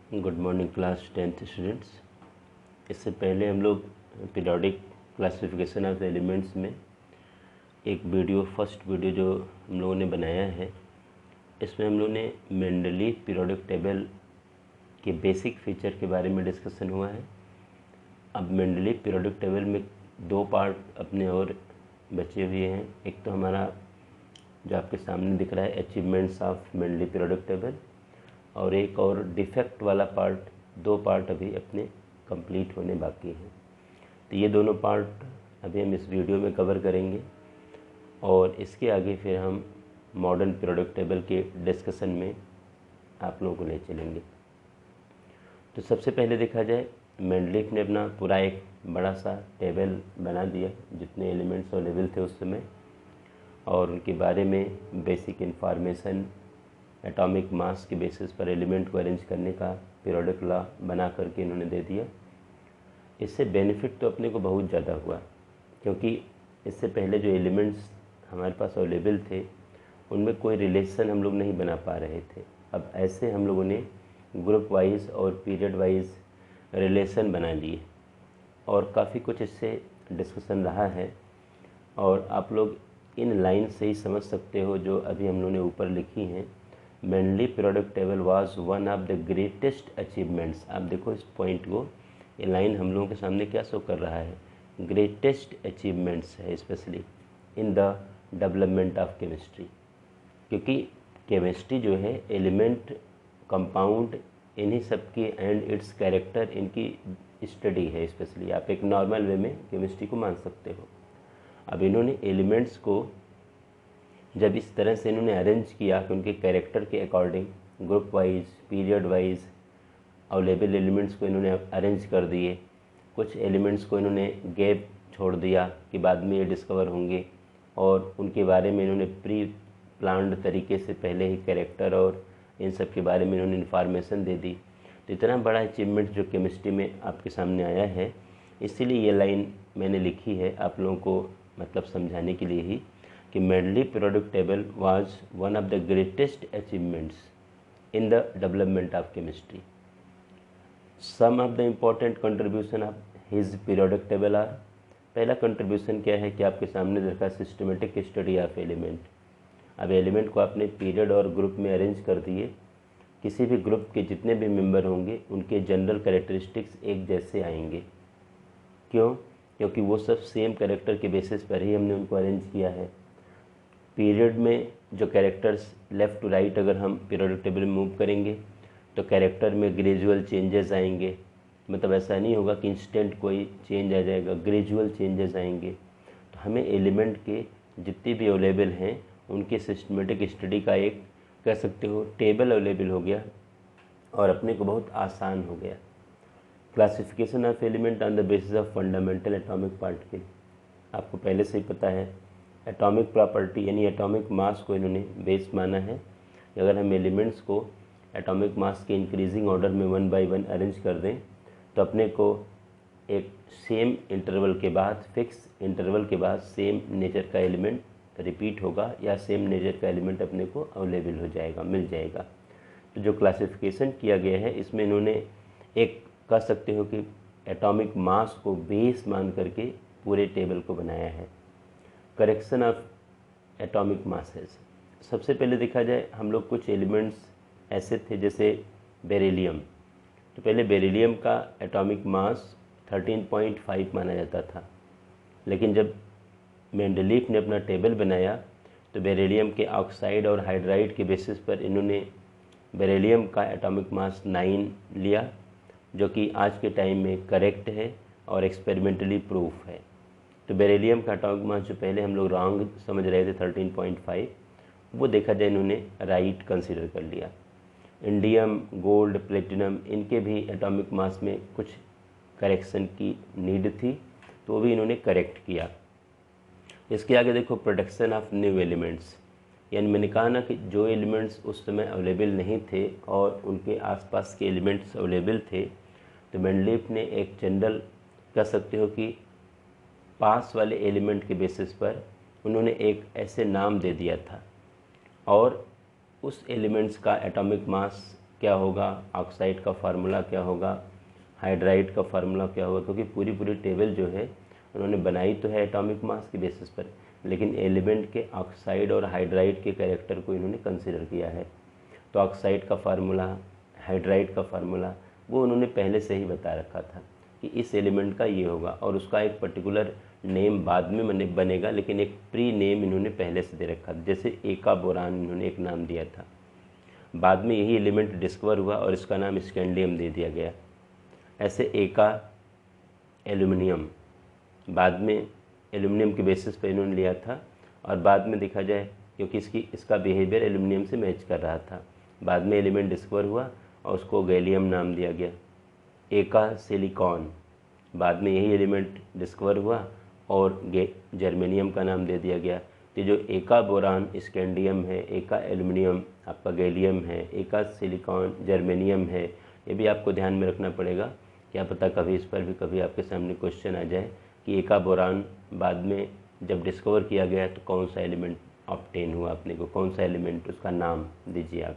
Good morning class 10th students. इससे पहले हम लोग periodic classification of the elements में एक वीडियो फर्स्ट वीडियो जो हम लोगों ने बनाया है, इसमें हम लोगों ने मेंडलीव पीरियोडिक टेबल के बेसिक फीचर के बारे में डिस्कशन हुआ है। अब मेंडलीव पीरियोडिक टेबल में दो पार्ट अपने और बचे हुए हैं। एक तो हमारा जो आपके सामने दिख रहा है achievements of Mendeleev periodic table, और एक और डिफेक्ट वाला पार्ट, दो पार्ट अभी अपने कंप्लीट होने बाकी हैं। तो ये दोनों पार्ट अभी हम इस वीडियो में कवर करेंगे और इसके आगे फिर हम मॉडर्न पीरियोडिक टेबल के डिस्कशन में आप लोगों को ले चलेंगे। तो सबसे पहले देखा जाए, मेंडलीव ने अपना पूरा एक बड़ा सा टेबल बना दिया जितने एलिमेंट्स अवेलेबल थे उस समय, और उनके बारे में बेसिक इन्फॉर्मेशन एटॉमिक मास के बेसिस पर एलिमेंट को अरेंज करने का पीरियोडिक लॉ बना करके इन्होंने दे दिया। इससे बेनिफिट तो अपने को बहुत ज़्यादा हुआ, क्योंकि इससे पहले जो एलिमेंट्स हमारे पास अवेलेबल थे उनमें कोई रिलेशन हम लोग नहीं बना पा रहे थे। अब ऐसे हम लोगों ने ग्रुप वाइज और पीरियड वाइज रिलेशन बना लिए और काफ़ी कुछ इससे डिस्कशन रहा है, और आप लोग इन लाइन से ही समझ सकते हो जो अभी हम लोगों ने ऊपर लिखी हैं। Mendeleev periodic table was one of the greatest achievements. आप देखो इस पॉइंट को, ये लाइन हम लोगों के सामने क्या शो कर रहा है, ग्रेटेस्ट अचीवमेंट्स है, specially in the development of chemistry. क्योंकि केमिस्ट्री जो है एलिमेंट, कंपाउंड, इन्हीं सब की एंड इट्स कैरेक्टर, इनकी स्टडी है। स्पेशली आप एक नॉर्मल वे में केमिस्ट्री को मान सकते हो। अब इन्होंने एलिमेंट्स को जब इस तरह से इन्होंने अरेंज किया कि उनके कैरेक्टर के according group wise period wise available elements को इन्होंने अरेंज कर दिए। कुछ एलिमेंट्स को इन्होंने गैप छोड़ दिया कि बाद में ये डिस्कवर होंगे, और उनके बारे में इन्होंने प्री प्लान्ड तरीके से पहले ही कैरेक्टर और इन सब के बारे में इन्होंने इन्फॉर्मेशन दे दी। तो इतना बड़ा अचीवमेंट जो केमिस्ट्री में आपके सामने आया है, इसीलिए ये लाइन मैंने लिखी है आप लोगों को मतलब समझाने के लिए ही कि Mendeleev periodic table was one of the greatest achievements in the development of chemistry. Some of the important contribution of his periodic table are. पहला कंट्रीब्यूशन क्या है कि आपके सामने देखा सिस्टमेटिक स्टडी ऑफ एलिमेंट। अब एलिमेंट को आपने पीरियड और ग्रुप में अरेंज कर दिए। किसी भी ग्रुप के जितने भी मेंबर होंगे उनके जनरल कैरेक्टरिस्टिक्स एक जैसे आएंगे। क्यों? क्योंकि वो सब सेम कैरेक्टर के बेसिस पर ही हमने उनको अरेंज किया है। पीरियड में जो कैरेक्टर्स लेफ़्ट टू राइट अगर हम पीरियोडिक टेबल में मूव करेंगे तो कैरेक्टर में ग्रेजुअल चेंजेस आएंगे। मतलब ऐसा नहीं होगा कि इंस्टेंट कोई चेंज आ जाएगा, ग्रेजुअल चेंजेस आएंगे। तो हमें एलिमेंट के जितने भी अवेलेबल हैं उनके सिस्टमेटिक स्टडी का एक कह सकते हो टेबल अवेलेबल हो गया, और अपने को बहुत आसान हो गया। Classification of element on the basis of fundamental atomic particle. आपको पहले से ही पता है एटॉमिक प्रॉपर्टी यानी एटॉमिक मास को इन्होंने बेस माना है। अगर हम एलिमेंट्स को एटॉमिक मास के इंक्रीजिंग ऑर्डर में 1 बाय 1 अरेंज कर दें तो अपने को एक सेम इंटरवल के बाद, फिक्स इंटरवल के बाद सेम नेचर का एलिमेंट रिपीट होगा, या सेम नेचर का एलिमेंट अपने को अवेलेबल हो जाएगा, मिल जाएगा। तो जो क्लासिफिकेशन किया गया है इसमें इन्होंने एक कह सकते हो कि एटॉमिक मास को बेस मान करके पूरे टेबल को बनाया है। Correction of atomic masses. सबसे पहले देखा जाए, हम लोग कुछ एलिमेंट्स ऐसे थे जैसे बेरिलियम। तो पहले बेरिलियम का एटॉमिक मास 13.5 माना जाता था, लेकिन जब मेंडलीव ने अपना टेबल बनाया तो बेरिलियम के ऑक्साइड और हाइड्राइड के बेसिस पर इन्होंने बेरिलियम का एटॉमिक मास 9 लिया, जो कि आज के टाइम में करेक्ट है और एक्सपेरिमेंटली प्रूफ है। तो बेरिलियम का एटॉमिक मास जो पहले हम लोग रॉन्ग समझ रहे थे 13.5, वो देखा जाए इन्होंने राइट कंसीडर कर लिया। इंडियम, गोल्ड, प्लेटिनम, इनके भी एटॉमिक मास में कुछ करेक्शन की नीड थी, तो वो भी इन्होंने करेक्ट किया। इसके आगे देखो प्रोडक्शन ऑफ न्यू एलिमेंट्स। यानी मैंने कहा ना कि जो एलिमेंट्स उस समय अवेलेबल नहीं थे और उनके आसपास के एलिमेंट्स अवेलेबल थे, तो मेंडलीव ने एक जनरल कह सकते हो कि पास वाले एलिमेंट के बेसिस पर उन्होंने एक ऐसे नाम दे दिया था, और उस एलिमेंट्स का एटॉमिक मास क्या होगा, ऑक्साइड का फार्मूला क्या होगा, हाइड्राइड का फार्मूला क्या होगा, क्योंकि पूरी टेबल जो है उन्होंने बनाई तो है एटॉमिक मास की बेसिस पर, लेकिन एलिमेंट के ऑक्साइड और हाइड्राइड के कैरेक्टर को इन्होंने कंसिडर किया है। तो ऑक्साइड का फार्मूला, हाइड्राइड का फार्मूला वो उन्होंने पहले से ही बता रखा था कि इस एलिमेंट का ये होगा, और उसका एक पर्टिकुलर नेम बाद में बनेगा, लेकिन एक प्री नेम इन्होंने पहले से दे रखा था। जैसे एका बोरान इन्होंने एक नाम दिया था, बाद में यही एलिमेंट डिस्कवर हुआ और इसका नाम स्कैंडियम दे दिया गया। ऐसे एका एल्यूमिनियम बाद में एल्यूमिनियम के बेसिस पर इन्होंने लिया था, और बाद में देखा जाए क्योंकि इसका बिहेवियर एल्यूमिनियम से मैच कर रहा था, बाद में एलिमेंट डिस्कवर हुआ और उसको गैलियम नाम दिया गया। एका सिलिकॉन, बाद में यही एलिमेंट डिस्कवर हुआ और जर्मेनियम का नाम दे दिया गया। तो जो एका बोरान स्कैंडियम है, एका एल्यूमिनियम आपका गैलियम है, एका सिलिकॉन जर्मेनियम है, ये भी आपको ध्यान में रखना पड़ेगा। क्या पता कभी इस पर भी कभी आपके सामने क्वेश्चन आ जाए कि एका बोरान बाद में जब डिस्कवर किया गया तो कौन सा एलिमेंट ऑब्टेन हुआ, अपने को कौन सा एलिमेंट, उसका नाम दीजिए आप।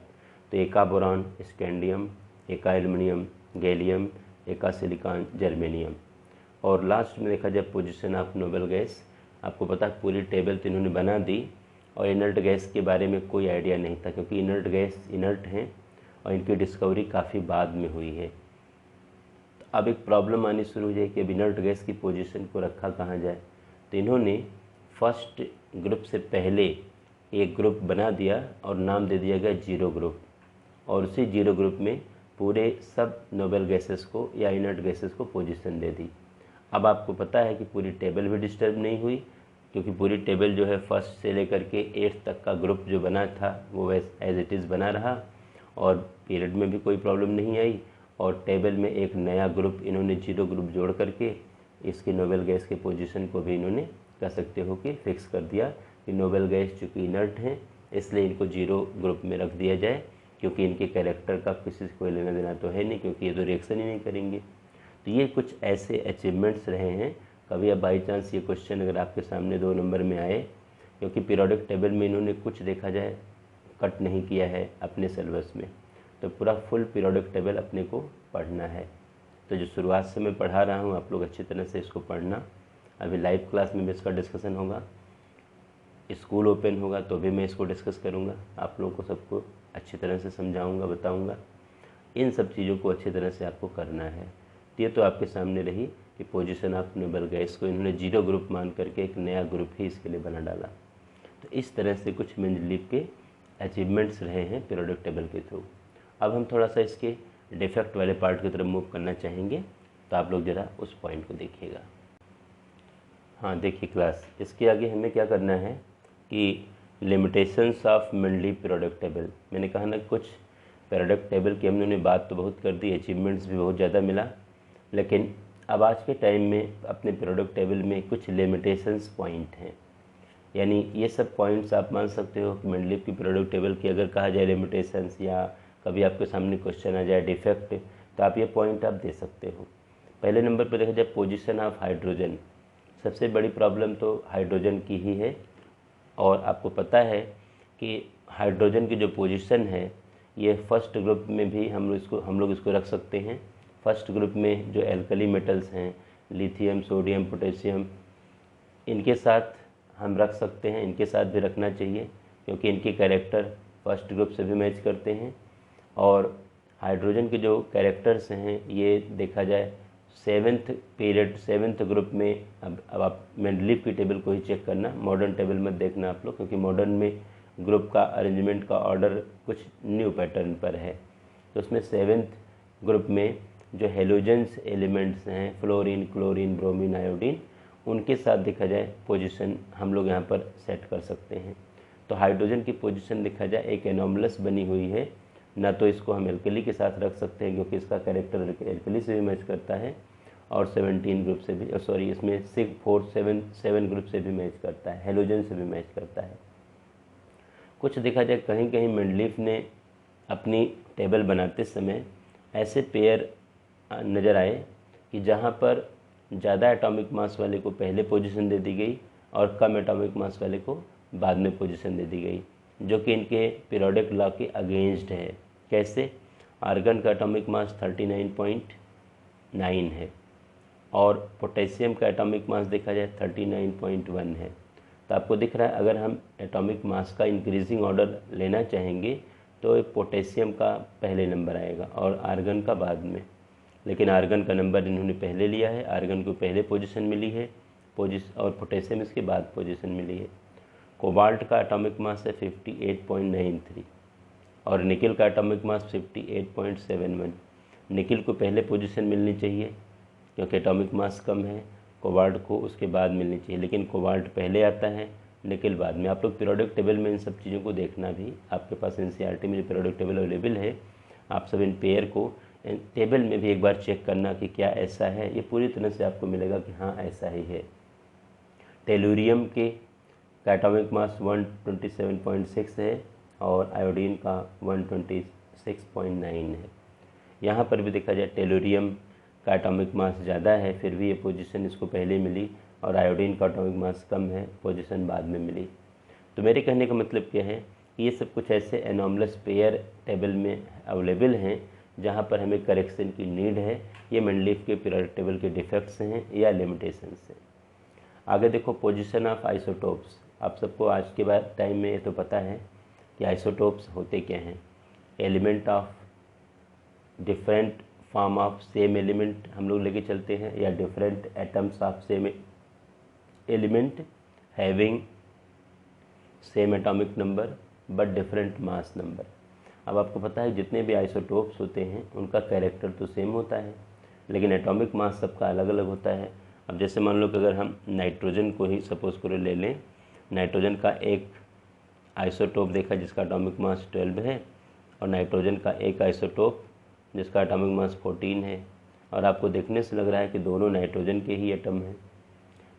तो एका बोरान स्कैंडियम, एका एल्यूमिनियम गैलियम, एका सिलिकॉन जर्मेनियम। और लास्ट में देखा जाए पोजीशन ऑफ नोबल गैस, आपको पता पूरी टेबल तो इन्होंने बना दी, और इनर्ट गैस के बारे में कोई आइडिया नहीं था, क्योंकि इनर्ट गैस इनर्ट हैं और इनकी डिस्कवरी काफ़ी बाद में हुई है। तो अब एक प्रॉब्लम आनी शुरू हो जाए कि अब इनर्ट गैस की पोजीशन को रखा कहाँ जाए। तो इन्होंने फर्स्ट ग्रुप से पहले एक ग्रुप बना दिया और नाम दे दिया गया जीरो ग्रुप, और उसी जीरो ग्रुप में पूरे सब नोबल गैसेस को या इनर्ट गैसेस को पोजीशन दे दी। अब आपको पता है कि पूरी टेबल भी डिस्टर्ब नहीं हुई, क्योंकि पूरी टेबल जो है फर्स्ट से लेकर के 8 तक का ग्रुप जो बना था वो एज इट इज़ बना रहा, और पीरियड में भी कोई प्रॉब्लम नहीं आई, और टेबल में एक नया ग्रुप इन्होंने जीरो ग्रुप जोड़ करके इसकी नोबल गैस के पोजीशन को भी इन्होंने कह सकते हो कि फिक्स कर दिया कि नोबल गैस चूँकि इनर्ट हैं इसलिए इनको जीरो ग्रुप में रख दिया जाए, क्योंकि इनके कैरेक्टर का किसी से कोई लेना देना तो है नहीं, क्योंकि ये तो रिएक्शन ही नहीं करेंगे। तो ये कुछ ऐसे अचीवमेंट्स रहे हैं। कभी अब बाई चांस ये क्वेश्चन अगर आपके सामने 2 नंबर में आए, क्योंकि पीरियोडिक टेबल में इन्होंने कुछ देखा जाए कट नहीं किया है अपने सिलेबस में, तो पूरा फुल पीरियोडिक टेबल अपने को पढ़ना है। तो जो शुरुआत से मैं पढ़ा रहा हूँ आप लोग अच्छी तरह से इसको पढ़ना। अभी लाइव क्लास में भी इसका डिस्कशन होगा, स्कूल ओपन होगा तो भी मैं इसको डिस्कस करूँगा, आप लोगों को सबको अच्छी तरह से समझाऊँगा, बताऊँगा। इन सब चीज़ों को अच्छी तरह से आपको करना है। ये तो आपके सामने रही कि पोजीशन ऑफ नोबल गैस को इन्होंने जीरो ग्रुप मान करके एक नया ग्रुप ही इसके लिए बना डाला। तो इस तरह से कुछ मेंडलीव के अचीवमेंट्स रहे हैं पीरियोडिक टेबल के थ्रू। अब हम थोड़ा सा इसके डिफेक्ट वाले पार्ट की तरफ मूव करना चाहेंगे, तो आप लोग ज़रा उस पॉइंट को देखिएगा। हाँ देखिए क्लास, इसके आगे हमें क्या करना है कि limitations of Mendeleev periodic table. मैंने कहा ना कुछ पीरियोडिक टेबल की हमने बात तो बहुत कर दी, अचीवमेंट्स भी बहुत ज़्यादा मिला, लेकिन अब आज के टाइम में अपने पीरियोडिक टेबल में कुछ लिमिटेशंस पॉइंट हैं। यानी ये सब पॉइंट्स आप मान सकते हो कि मेंडलीव की पीरियोडिक टेबल की अगर कहा जाए लिमिटेशंस, या कभी आपके सामने क्वेश्चन आ जाए डिफेक्ट, तो आप ये पॉइंट आप दे सकते हो। पहले नंबर पर देखा जाए पोजीशन ऑफ हाइड्रोजन। सबसे बड़ी प्रॉब्लम तो हाइड्रोजन की ही है, और आपको पता है कि हाइड्रोजन की जो पोजीशन है ये फर्स्ट ग्रुप में भी हम लोग इसको रख सकते हैं। फर्स्ट ग्रुप में जो एल्कली मेटल्स हैं लिथियम, सोडियम, पोटेशियम, इनके साथ हम रख सकते हैं, इनके साथ भी रखना चाहिए, क्योंकि इनके कैरेक्टर फर्स्ट ग्रुप से भी मैच करते हैं। और हाइड्रोजन के जो कैरेक्टर्स हैं ये देखा जाए 7th ग्रुप में। अब आप मेंडलीव की टेबल को ही चेक करना, मॉडर्न टेबल मत देखना आप लोग, क्योंकि मॉडर्न में ग्रुप का अरेंजमेंट का ऑर्डर कुछ न्यू पैटर्न पर है। तो उसमें 7th ग्रुप में जो हेलोजेंस एलिमेंट्स हैं फ्लोरीन, क्लोरीन, ब्रोमीन, आयोडीन, उनके साथ देखा जाए पोजीशन हम लोग यहाँ पर सेट कर सकते हैं। तो हाइड्रोजन की पोजीशन देखा जाए एक एनोमलस बनी हुई है, ना तो इसको हम एल्कली के साथ रख सकते हैं क्योंकि इसका कैरेक्टर एल्कली से भी मैच करता है, और 17 ग्रुप से भी, इसमें 7 ग्रुप से भी मैच करता है, हेलोजन से भी मैच करता है। कुछ देखा जाए कहीं कहीं मेंडलीव ने अपनी टेबल बनाते समय ऐसे पेयर नज़र आए कि जहाँ पर ज़्यादा एटॉमिक मास वाले को पहले पोजीशन दे दी गई और कम एटॉमिक मास वाले को बाद में पोजीशन दे दी गई, जो कि इनके पीरियोडिक लॉ के अगेंस्ट है। कैसे? आर्गन का एटॉमिक मास 39.9 है और पोटेशियम का एटॉमिक मास देखा जाए 39.1 है। तो आपको दिख रहा है अगर हम एटॉमिक मास का इंक्रीजिंग ऑर्डर लेना चाहेंगे तो पोटेशियम का पहले नंबर आएगा और आर्गन का बाद में, लेकिन आर्गन का नंबर इन्होंने पहले लिया है, आर्गन को पहले पोजीशन मिली है और पोटेशियम इसके बाद पोजीशन मिली है। कोबाल्ट का एटॉमिक मास है 58.93 और निकिल का एटॉमिक मास 58.71। निकिल को पहले पोजीशन मिलनी चाहिए क्योंकि एटॉमिक मास कम है, कोबाल्ट को उसके बाद मिलनी चाहिए, लेकिन कोबाल्ट पहले आता है, निकिल बाद में। आप लोग पीरियोडिक टेबल में इन सब चीज़ों को देखना भी, आपके पास एनसीईआरटी में जो पीरियोडिक टेबल अवेलेबल है, आप सब इन पेयर को टेबल में भी एक बार चेक करना कि क्या ऐसा है। ये पूरी तरह से आपको मिलेगा कि हाँ ऐसा ही है। टेलुरियम के का एटॉमिक मास 127.6 है और आयोडीन का 126.9 है। यहाँ पर भी देखा जाए टेलुरियम का एटॉमिक मास ज़्यादा है, फिर भी ये पोजीशन इसको पहले मिली, और आयोडीन का एटॉमिक मास कम है, पोजीशन बाद में मिली। तो मेरे कहने का मतलब क्या है कि ये सब कुछ ऐसे एनॉमलस पेयर टेबल में अवेलेबल हैं जहाँ पर हमें करेक्शन की नीड है। ये मेंडलीफ के पीरियोडिक टेबल के डिफेक्ट्स हैं या लिमिटेशंस हैं। आगे देखो पोजीशन ऑफ आइसोटोप्स। आप सबको आज के बाद टाइम में ये तो पता है कि आइसोटोप्स होते क्या हैं। Element of different form of same element हम लोग लेके चलते हैं, या different atoms of same element having same atomic number but different mass number. अब आपको पता है जितने भी आइसोटोप्स होते हैं उनका कैरेक्टर तो सेम होता है, लेकिन एटॉमिक मास सबका अलग अलग होता है। अब जैसे मान लो कि अगर हम नाइट्रोजन को ही सपोज करो ले लें, नाइट्रोजन का एक आइसोटोप देखा जिसका एटॉमिक मास 12 है, और नाइट्रोजन का एक आइसोटोप जिसका एटॉमिक मास 14 है, और आपको देखने से लग रहा है कि दोनों नाइट्रोजन के ही एटम हैं।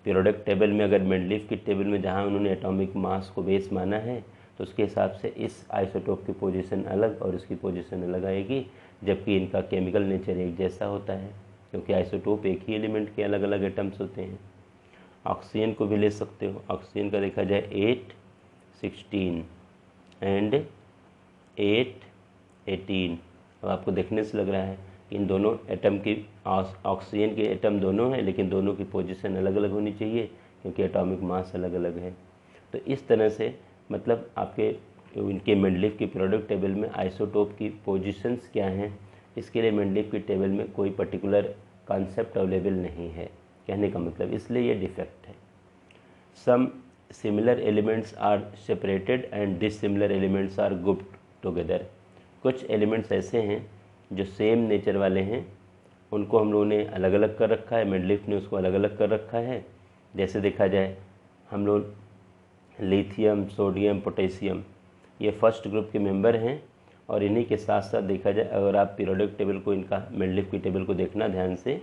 पीरियोडिक टेबल में अगर मेंडलीफ की टेबल में जहाँ उन्होंने एटॉमिक मास को बेस माना है तो उसके हिसाब से इस आइसोटोप की पोजीशन अलग और इसकी पोजीशन अलग आएगी, जबकि इनका केमिकल नेचर एक जैसा होता है क्योंकि आइसोटोप एक ही एलिमेंट के अलग अलग एटम्स होते हैं। ऑक्सीजन को भी ले सकते हो। ऑक्सीजन का देखा जाए 8, 16 एंड 8, 18। अब आपको देखने से लग रहा है कि इन दोनों एटम की ऑक्सीजन के एटम दोनों हैं, लेकिन दोनों की पोजीशन अलग अलग होनी चाहिए क्योंकि एटॉमिक मास अलग अलग है। तो इस तरह से मतलब आपके इनके मेंडलीफ की पीरियोडिक टेबल में आइसोटोप की पोजीशंस क्या हैं, इसके लिए मेंडलीफ की टेबल में कोई पर्टिकुलर कॉन्सेप्ट अवेलेबल नहीं है, कहने का मतलब, इसलिए ये डिफेक्ट है। Some similar elements are separated and dissimilar elements are grouped together. कुछ एलिमेंट्स ऐसे हैं जो सेम नेचर वाले हैं, उनको हम लोगों ने अलग अलग कर रखा है, मेंडलीफ ने उसको अलग अलग कर रखा है। जैसे देखा जाए हम लोग लिथियम, सोडियम, पोटेशियम, ये फर्स्ट ग्रुप के मेंबर हैं, और इन्हीं के साथ साथ देखा जाए अगर आप पीरियोडिक टेबल को इनका मेंडलीफ की टेबल को देखना ध्यान से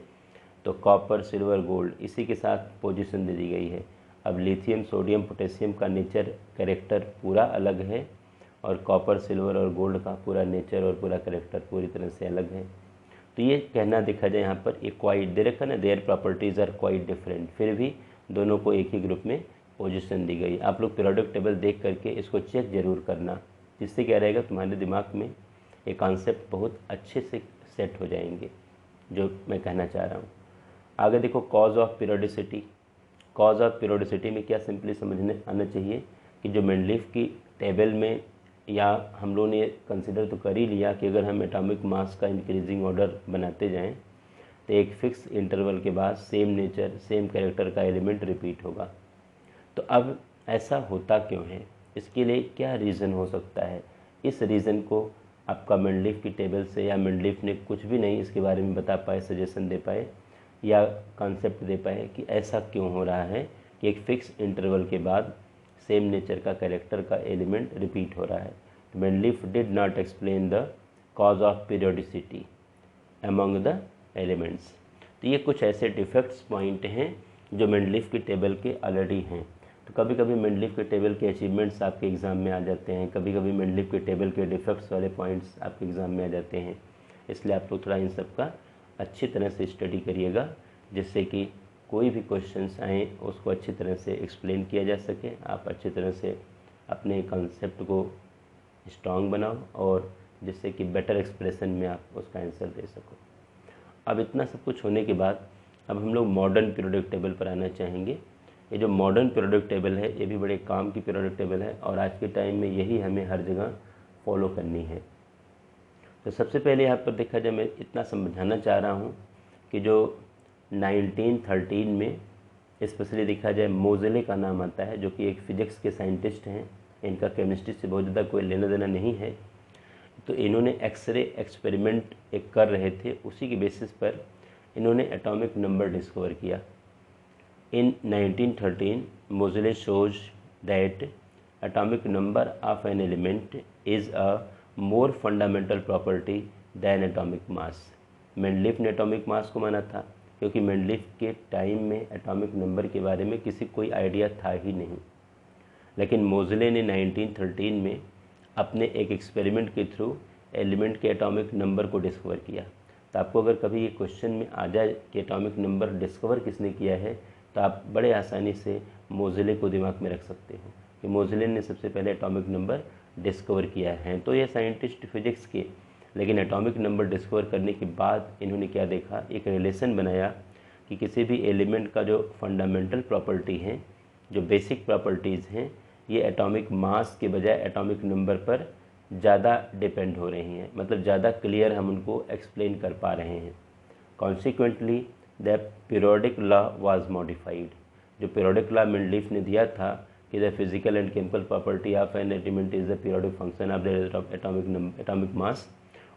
तो कॉपर, सिल्वर, गोल्ड इसी के साथ पोजीशन दे दी गई है। अब लिथियम, सोडियम, पोटेशियम का नेचर कैरेक्टर पूरा अलग है और कॉपर, सिल्वर और गोल्ड का पूरा नेचर और पूरा कैरेक्टर पूरी तरह से अलग है। तो ये कहना देखा जाए यहाँ पर ये क्वाइट दे रखा ना, their properties are quite different, फिर भी दोनों को एक ही ग्रुप में पोजीशन दी गई। आप लोग पीरियोडिक टेबल देख करके इसको चेक ज़रूर करना, जिससे क्या रहेगा तुम्हारे दिमाग में ये कॉन्सेप्ट बहुत अच्छे से सेट हो जाएंगे जो मैं कहना चाह रहा हूँ। आगे देखो cause of periodicity. Cause of periodicity में क्या सिंपली समझने आना चाहिए कि जो मेंडलीफ की टेबल में, या हम लोगों ने कंसिडर तो कर ही लिया कि अगर हम एटॉमिक मास का इंक्रीजिंग ऑर्डर बनाते जाएं तो एक फिक्स इंटरवल के बाद सेम नेचर, सेम कैरेक्टर का एलिमेंट रिपीट होगा। तो अब ऐसा होता क्यों है, इसके लिए क्या रीज़न हो सकता है? इस रीज़न को आपका मेंडलीफ की टेबल से या मेंडलीफ ने कुछ भी नहीं इसके बारे में बता पाए, सजेशन दे पाए या कॉन्सेप्ट दे पाए कि ऐसा क्यों हो रहा है कि एक फ़िक्स इंटरवल के बाद सेम नेचर का कैरेक्टर का एलिमेंट रिपीट हो रहा है। तो Mendeleev did not explain the cause of periodicity among the elements. तो ये कुछ ऐसे डिफेक्ट्स पॉइंट हैं जो मेंडलीफ की टेबल के ऑलरेडी हैं। तो कभी कभी मेंडलीफ के टेबल के अचीवमेंट्स आपके एग्ज़ाम में आ जाते हैं, कभी कभी मेंडलीफ के टेबल के डिफेक्ट्स वाले पॉइंट्स आपके एग्ज़ाम में आ जाते हैं। इसलिए आप लोग थोड़ा इन सब का अच्छी तरह से स्टडी करिएगा, जिससे कि कोई भी क्वेश्चंस आएँ उसको अच्छी तरह से एक्सप्लेन किया जा सके, आप अच्छी तरह से अपने कॉन्सेप्ट को स्ट्रॉन्ग बनाओ और जिससे कि बेटर एक्सप्रेशन में आप उसका आंसर दे सको। अब इतना सब कुछ होने के बाद अब हम लोग मॉडर्न पीरियोडिक टेबल पर आना चाहेंगे। ये जो मॉडर्न पीरियोडिक टेबल है ये भी बड़े काम की पीरियोडिक टेबल है और आज के टाइम में यही हमें हर जगह फॉलो करनी है। तो सबसे पहले यहाँ पर देखा जाए, मैं इतना समझाना चाह रहा हूँ कि जो 1913 में स्पेशली देखा जाए मोज़ेले का नाम आता है, जो कि एक फिजिक्स के साइंटिस्ट हैं। इनका केमिस्ट्री से बहुत ज़्यादा कोई लेना देना नहीं है। तो इन्होंने एक्सरे एक्सपेरिमेंट एक कर रहे थे, उसी के बेसिस पर इन्होंने एटॉमिक नंबर डिस्कवर किया। In 1913 Moseley shows that atomic number of an element is a more fundamental property than atomic mass. Mendeleev ने एटॉमिक मास को माना था, क्योंकि मेंडलीफ के टाइम में एटॉमिक नंबर के बारे में किसी कोई आइडिया था ही नहीं। लेकिन मोज़ेले ने 1913 में अपने एक एक्सपेरिमेंट के थ्रू एलिमेंट के एटॉमिक नंबर को डिस्कवर किया। तो आपको अगर कभी ये क्वेश्चन में आ जाए कि एटॉमिक नंबर डिस्कवर किसने किया है, तो आप बड़े आसानी से मोज़ेले को दिमाग में रख सकते हो कि मोज़ेले ने सबसे पहले एटॉमिक नंबर डिस्कवर किया है। तो ये साइंटिस्ट फिजिक्स के, लेकिन एटॉमिक नंबर डिस्कवर करने के बाद इन्होंने क्या देखा, एक रिलेशन बनाया कि किसी भी एलिमेंट का जो फंडामेंटल प्रॉपर्टी हैं, जो बेसिक प्रॉपर्टीज़ हैं, ये एटॉमिक मास के बजाय एटॉमिक नंबर पर ज़्यादा डिपेंड हो रही हैं, मतलब ज़्यादा क्लियर हम उनको एक्सप्लेन कर पा रहे हैं। Consequently the periodic law was modified. जो पीरियोडिक लॉ मेंडलीफ ने दिया था कि the physical and chemical property of an element is the periodic function of the atomic mass,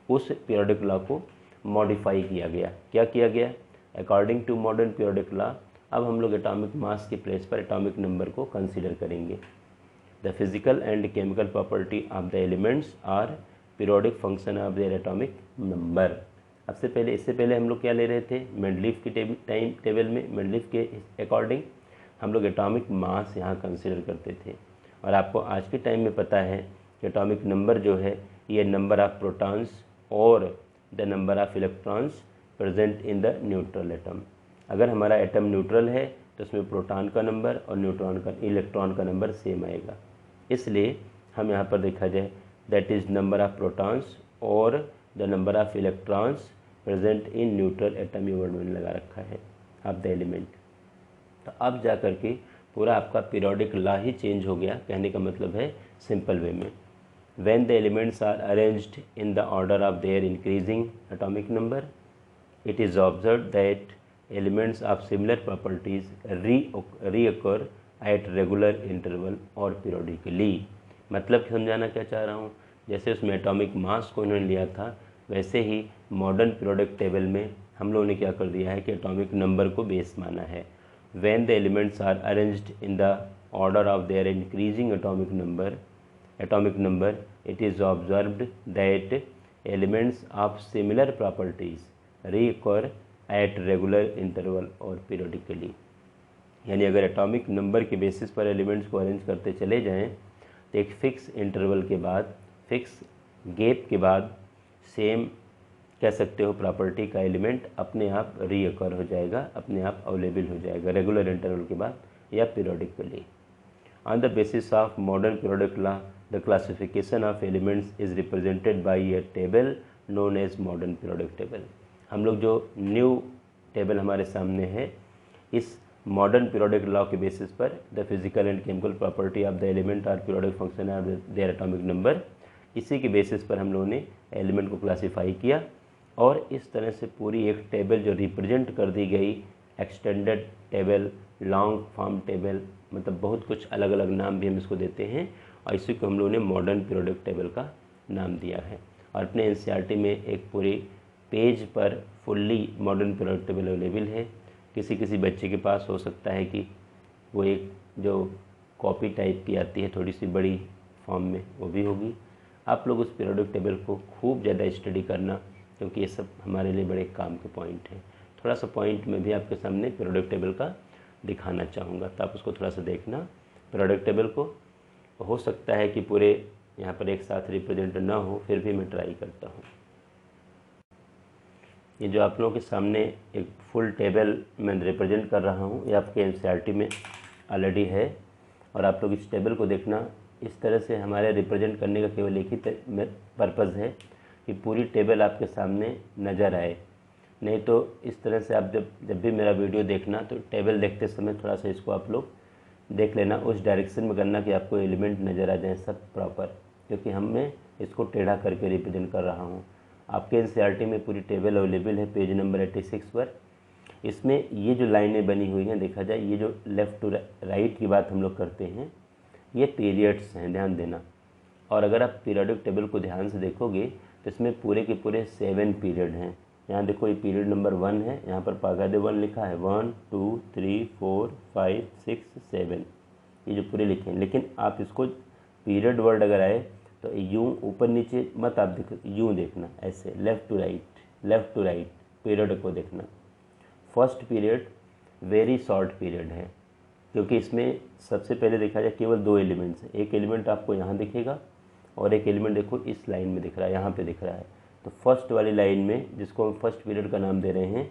उस पीरियोडिक लॉ को मॉडिफाई किया गया। क्या किया गया? According to modern periodic law अब हम लोग एटॉमिक मास के प्लेस पर एटॉमिक नंबर को कंसीडर करेंगे। The physical and chemical property of the elements are periodic function of their atomic number. इससे पहले हम लोग क्या ले रहे थे, मेंडलीफ की टेबल में मेंडलीफ के अकॉर्डिंग हम लोग एटॉमिक मास यहाँ कंसीडर करते थे। और आपको आज के टाइम में पता है कि एटॉमिक नंबर जो है ये नंबर ऑफ प्रोटॉन्स और the number of electrons present in the neutral atom. अगर हमारा एटम न्यूट्रल है तो उसमें प्रोटॉन का नंबर और इलेक्ट्रॉन का नंबर सेम आएगा। इसलिए हम यहाँ पर देखा जाए that is number of protons और the number of electrons present in neutral atom, ये वर्ड मैंने लगा रखा है ऑफ द एलिमेंट। तो अब जा कर के पूरा आपका पीरियोडिक लॉ ही चेंज हो गया। कहने का मतलब है सिंपल वे में, when the elements are arranged in the order of their increasing atomic number, it is observed that elements of similar properties reoccur at regular interval और periodically। मतलब समझाना क्या चाह रहा हूँ, जैसे उसमें एटॉमिक मास को इन्होंने लिया था, वैसे ही मॉडर्न पीरियोडिक टेबल में हम लोगों ने क्या कर दिया है कि एटॉमिक नंबर को बेस माना है। when the elements are arranged in the order of their increasing atomic number, it is observed that elements of similar properties reoccur at regular interval और periodically। यानी अगर एटॉमिक नंबर के basis पर elements को arrange करते चले जाएं तो एक फ़िक्स इंटरवल के बाद, फिक्स गैप के बाद सेम कह सकते हो प्रॉपर्टी का एलिमेंट अपने आप रीअकर हो जाएगा, अपने आप अवेलेबल हो जाएगा रेगुलर इंटरवल के बाद या periodically. On the basis of modern periodic law, the classification of elements is represented by a table known as modern periodic table। हम लोग जो न्यू टेबल हमारे सामने है, इस मॉडर्न पीरियोडिक लॉ के बेसिस पर the physical and chemical property of the element are periodic function of their atomic number, इसी के बेसिस पर हम लोगों ने एलिमेंट को क्लासीफाई किया। और इस तरह से पूरी एक टेबल जो रिप्रेजेंट कर दी गई, extended table, long form table, मतलब बहुत कुछ अलग अलग नाम भी हम इसको देते हैं, और इसी को हम लोगों ने मॉडर्न पीरियोडिक टेबल का नाम दिया है। और अपने एनसीईआरटी में एक पूरी पेज पर fully modern periodic table available है। किसी बच्चे के पास हो सकता है कि वो एक जो कॉपी टाइप की आती है थोड़ी सी बड़ी फॉर्म में, वो भी होगी। आप लोग उस पीरियोडिक टेबल को खूब ज़्यादा स्टडी करना, क्योंकि ये सब हमारे लिए बड़े काम के पॉइंट हैं। थोड़ा सा पॉइंट में भी आपके सामने पीरियोडिक टेबल का दिखाना चाहूँगा, तो आप उसको थोड़ा सा देखना। पीरियोडिक टेबल को हो सकता है कि पूरे यहाँ पर एक साथ रिप्रेजेंट ना हो, फिर भी मैं ट्राई करता हूँ। ये जो आप लोगों के सामने एक फुल टेबल मैं रिप्रेजेंट कर रहा हूँ, ये आपके एनसीईआरटी में ऑलरेडी है। और आप लोग इस टेबल को देखना, इस तरह से हमारे रिप्रेजेंट करने का केवल एक ही पर्पज़ है कि पूरी टेबल आपके सामने नज़र आए। नहीं तो इस तरह से आप जब भी मेरा वीडियो देखना तो टेबल देखते समय थोड़ा सा इसको आप लोग देख लेना, उस डायरेक्शन में करना कि आपको एलिमेंट नज़र आ जाए सब प्रॉपर, क्योंकि मैं इसको टेढ़ा करके रिप्रेजेंट कर रहा हूँ। आपके एनसीईआरटी में पूरी टेबल अवेलेबल है पेज नंबर 86 पर। इसमें ये जो लाइनें बनी हुई हैं, देखा जाए ये जो लेफ़्ट टू राइट की बात हम लोग करते हैं, ये पीरियड्स हैं, ध्यान देना। और अगर आप पीरियोडिक टेबल को ध्यान से देखोगे तो इसमें पूरे के पूरे 7 पीरियड हैं। यहाँ देखो ये पीरियड नंबर 1 है, यहाँ पर बाकायदे 1 लिखा है, 1 2 3 4 5 6 7, ये जो पूरे लिखे हैं। लेकिन आप इसको पीरियड वर्ड अगर आए तो यूँ ऊपर नीचे मत आप देखो, यूँ देखना, ऐसे लेफ़्ट टू राइट पीरियड को देखना। First period very short period है, क्योंकि इसमें सबसे पहले देखा जाए केवल 2 एलिमेंट्स हैं। एक एलिमेंट आपको यहाँ दिखेगा और एक एलिमेंट देखो इस लाइन में दिख रहा है, यहाँ पे दिख रहा है। तो फर्स्ट वाली लाइन में, जिसको हम फर्स्ट पीरियड का नाम दे रहे हैं,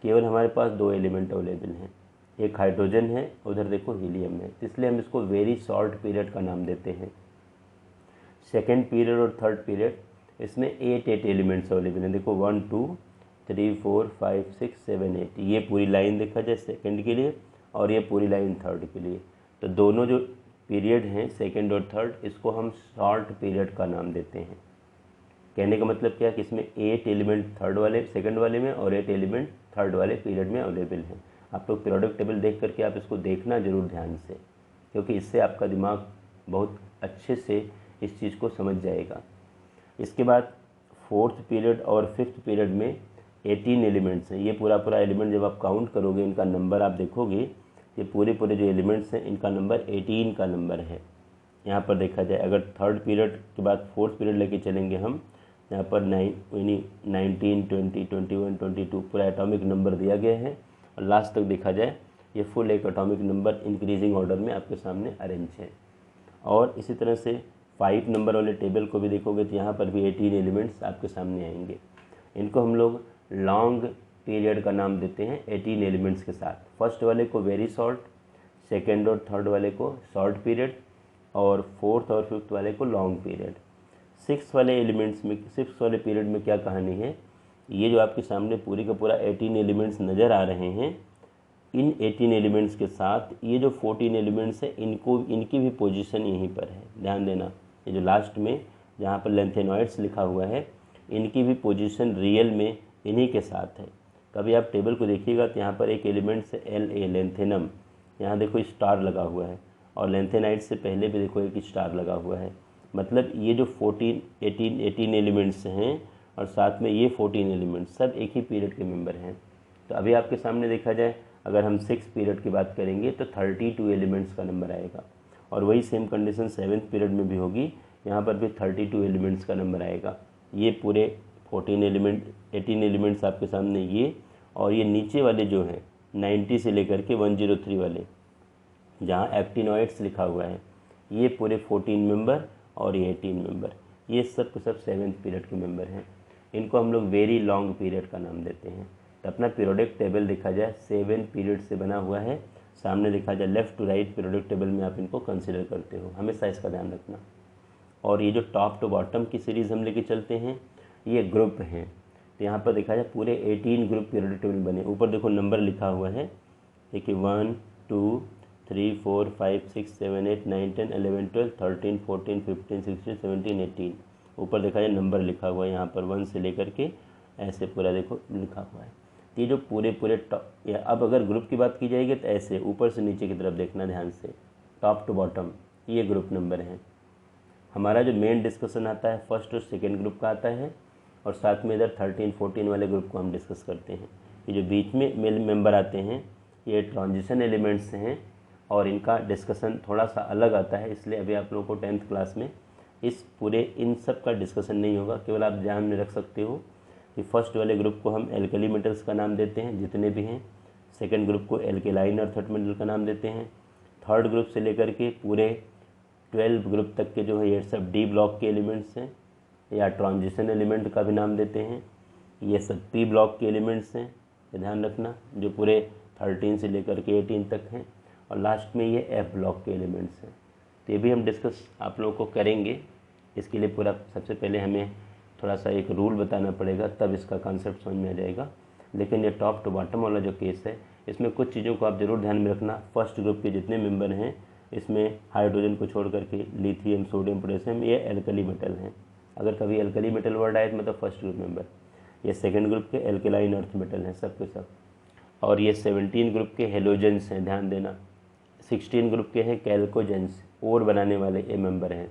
केवल हमारे पास 2 एलिमेंट अवेलेबल हैं, एक हाइड्रोजन है, उधर देखो हीलियम है, इसलिए हम इसको वेरी शॉर्ट पीरियड का नाम देते हैं। सेकेंड पीरियड और थर्ड पीरियड, इसमें 8 एलिमेंट्स अवेलेबल हैं। देखो 1 2 3 4 5 6 7 8, ये पूरी लाइन देखा जाए सेकेंड के लिए और ये पूरी लाइन थर्ड के लिए। तो दोनों जो पीरियड हैं सेकेंड और थर्ड, इसको हम शॉर्ट पीरियड का नाम देते हैं। कहने का मतलब क्या है कि इसमें 8 एलिमेंट थर्ड वाले सेकंड वाले में और 8 एलिमेंट थर्ड वाले पीरियड में अवेलेबल हैं। आप लोग पीरियोडिक टेबल देख करके आप इसको देखना ज़रूर ध्यान से, क्योंकि इससे आपका दिमाग बहुत अच्छे से इस चीज़ को समझ जाएगा। इसके बाद फोर्थ पीरियड और फिफ्थ पीरियड में 18 एलिमेंट्स हैं। ये पूरा एलिमेंट जब आप काउंट करोगे, इनका नंबर आप देखोगे, ये पूरे जो एलिमेंट्स हैं इनका नंबर 18 का नंबर है। यहाँ पर देखा जाए अगर थर्ड पीरियड के बाद फोर्थ पीरियड लेके चलेंगे हम, यहाँ पर 19 20 21 22 पूरा एटॉमिक नंबर दिया गया है। और लास्ट तक देखा जाए ये फुल एक एटॉमिक नंबर इंक्रीजिंग ऑर्डर में आपके सामने अरेंज है। और इसी तरह से 5 नंबर वाले टेबल को भी देखोगे तो यहाँ पर भी 18 एलिमेंट्स आपके सामने आएंगे। इनको हम लोग लॉन्ग पीरियड का नाम देते हैं 18 एलिमेंट्स के साथ। फर्स्ट वाले को वेरी शॉर्ट, सेकेंड और थर्ड वाले को शॉर्ट पीरियड और फोर्थ और फिफ्थ वाले को लॉन्ग पीरियड। सिक्स वाले पीरियड में क्या कहानी है, ये जो आपके सामने पूरी का पूरा 18 एलिमेंट्स नज़र आ रहे हैं, इन 18 एलिमेंट्स के साथ ये जो 14 एलिमेंट्स हैं इनकी भी पोजीशन यहीं पर है। ध्यान देना, ये जो लास्ट में जहाँ पर लेंथेनॉइड्स लिखा हुआ है, इनकी भी पोजीशन रियल में इन्हीं के साथ है। कभी आप टेबल को देखिएगा तो यहाँ पर एक एलिमेंट से La लेंथेनम, यहाँ देखो स्टार लगा हुआ है, और लेंथेनाइड से पहले भी देखो एक स्टार लगा हुआ है। मतलब ये जो 18 एलिमेंट्स हैं और साथ में ये 14 एलिमेंट्स सब एक ही पीरियड के मेंबर हैं। तो अभी आपके सामने देखा जाए अगर हम 6 पीरियड की बात करेंगे तो 32 एलिमेंट्स का नंबर आएगा, और वही सेम कंडीशन 7th पीरियड में भी होगी, यहाँ पर भी 32 एलिमेंट्स का नंबर आएगा। ये पूरे 18 एलिमेंट्स आपके सामने ये, और ये नीचे वाले जो हैं 90 से लेकर के 103 वाले जहाँ एक्टिनॉइड्स लिखा हुआ है, ये पूरे 14 मेंबर और ये 18 मेंबर, ये सब के सब 7th पीरियड के मेंबर हैं। इनको हम लोग वेरी लॉन्ग पीरियड का नाम देते हैं। तो अपना पीरियोडिक टेबल देखा जाए 7 पीरियड से बना हुआ है। सामने देखा जाए left to right periodic table में आप इनको कंसिडर करते हो, हमेशा इसका ध्यान रखना। और ये जो टॉप टू बॉटम की सीरीज़ हम लेके चलते हैं, ये ग्रुप हैं। तो यहाँ पर देखा जाए पूरे 18 ग्रुप पीरियोडिक टेबल बने। ऊपर देखो नंबर लिखा हुआ है, देखिए 1 2 3 4 5 6 7 8 9 10 11 12 13 14 15 16 17 18। ऊपर देखा जाए नंबर लिखा हुआ है, यहाँ पर 1 से लेकर के ऐसे पूरा देखो लिखा हुआ है। ये जो पूरे टॉप, या अब अगर ग्रुप की बात की जाएगी तो ऐसे ऊपर से नीचे की तरफ देखना ध्यान से, टॉप टू बॉटम ये ग्रुप नंबर हैं। हमारा जो मेन डिस्कशन आता है फर्स्ट और सेकेंड ग्रुप का आता है, और साथ में इधर 13 14 वाले ग्रुप को हम डिस्कस करते हैं। ये जो बीच में मेंबर आते हैं ये ट्रांजिशन एलिमेंट्स हैं, और इनका डिस्कशन थोड़ा सा अलग आता है, इसलिए अभी आप लोगों को 10th क्लास में इस पूरे इन सब का डिस्कशन नहीं होगा। केवल आप ध्यान में रख सकते हो कि फर्स्ट वाले ग्रुप को हम एल्कली मेटल्स का नाम देते हैं जितने भी हैं, सेकंड ग्रुप को एल्केलाइन और अर्थ मेटल का नाम देते हैं, थर्ड ग्रुप से लेकर के पूरे 12 ग्रुप तक के जो है ये सब डी ब्लॉक के एलिमेंट्स हैं, या ट्रांजिशन एलिमेंट का भी नाम देते हैं। ये सब पी ब्लॉक के एलिमेंट्स हैं, ध्यान रखना, जो पूरे 13 से लेकर के 18 तक हैं। और लास्ट में ये एफ ब्लॉक के एलिमेंट्स हैं। तो ये भी हम डिस्कस आप लोगों को करेंगे। इसके लिए पूरा सबसे पहले हमें थोड़ा सा एक रूल बताना पड़ेगा, तब इसका कॉन्सेप्ट समझ में आ जाएगा। लेकिन ये टॉप टू बॉटम वाला जो केस है, इसमें कुछ चीज़ों को आप ज़रूर ध्यान में रखना। फर्स्ट ग्रुप के जितने मेंबर हैं, इसमें हाइड्रोजन को छोड़ करके लिथियम, सोडियम, पोटेशियम, ये एल्कली मेटल हैं। अगर कभी एल्कली मेटल वर्ड आए तो मतलब फर्स्ट ग्रुप मेंबर। ये सेकंड ग्रुप के एल्कलाइन अर्थ मेटल हैं सब के सब। और ये 17 ग्रुप के हेलोजेंस हैं, ध्यान देना। 16 ग्रुप के हैं कैल्कोजेंस, ओर बनाने वाले ये मेंबर हैं।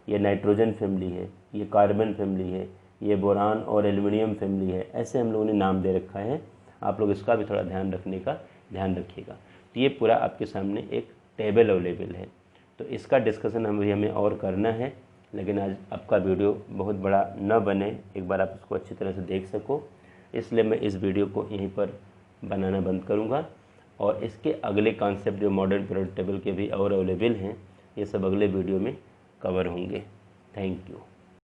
ये नाइट्रोजन फैमिली है, ये कार्बन फैमिली है, ये बोरान और एल्युमिनियम फैमिली है। ऐसे हम लोगों ने नाम दे रखा है। आप लोग इसका भी थोड़ा ध्यान रखने का ध्यान रखिएगा। तो ये पूरा आपके सामने एक टेबल अवेलेबल है, तो इसका डिस्कशन हमें और करना है। लेकिन आज आपका वीडियो बहुत बड़ा न बने, एक बार आप इसको अच्छी तरह से देख सको, इसलिए मैं इस वीडियो को यहीं पर बनाना बंद करूँगा। और इसके अगले कॉन्सेप्ट जो मॉडर्न पीरियोडिक टेबल के भी और अवेलेबल हैं, ये सब अगले वीडियो में कवर होंगे। Thank you.